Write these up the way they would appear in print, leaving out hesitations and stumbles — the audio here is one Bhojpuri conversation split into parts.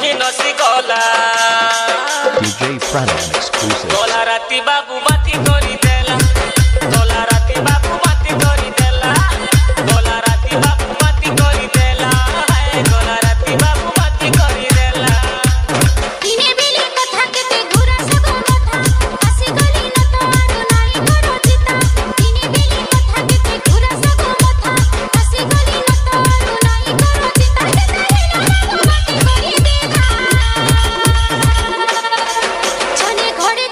ही नसी गला DJ Pranan exclusive. गला राती बाबू माती करी देला गला राती बाबू माती करी देला गला राती बाबू माती करी देला गला राती बाबू माती करी देला दिने बेले कथा केते घुरा सब कथा हसी गली न तो आरो नाई करो चिता दिने बेले कथा केते घुरा सब कथा हसी गली न तो आरो नाई करो चिता बाबू माती करी देला छने घोड़े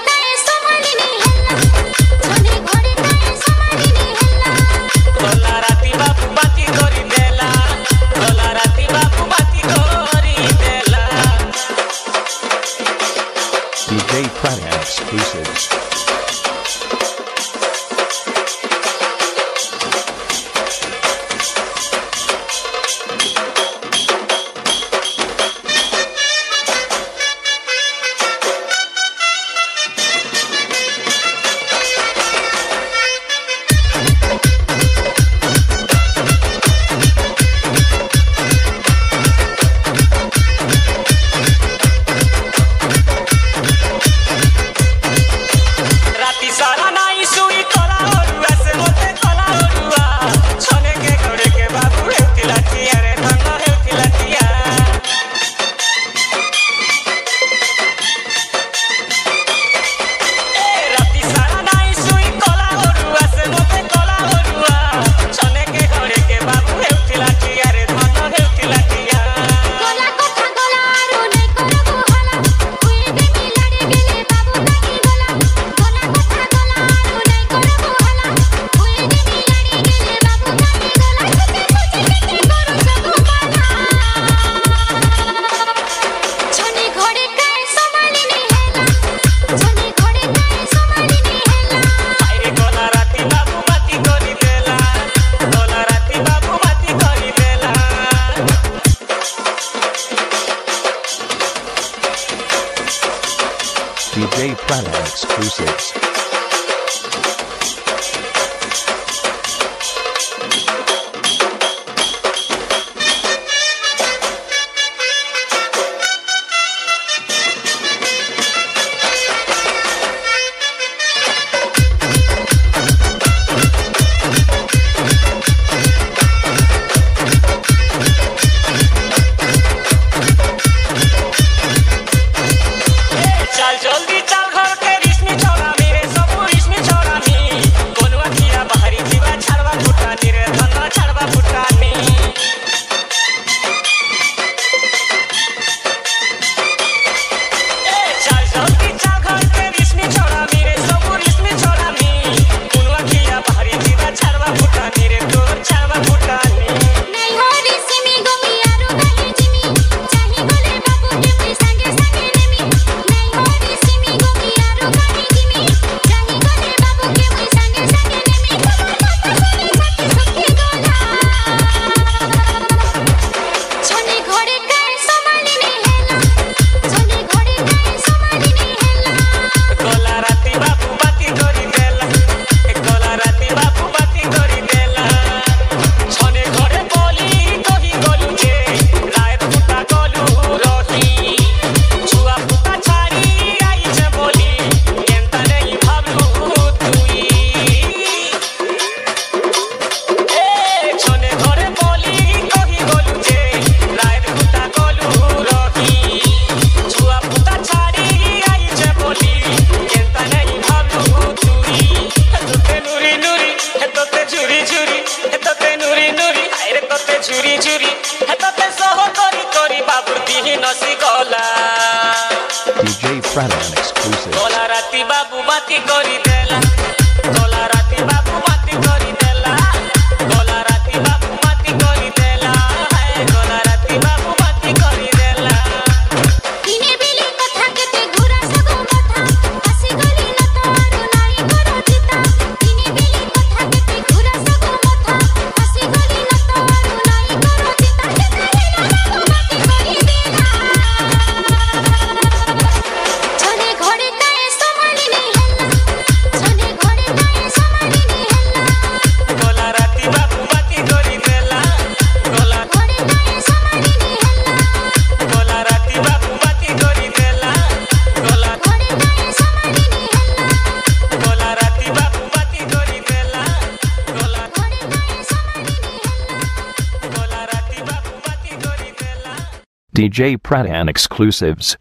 DJ Pradhan exclusives.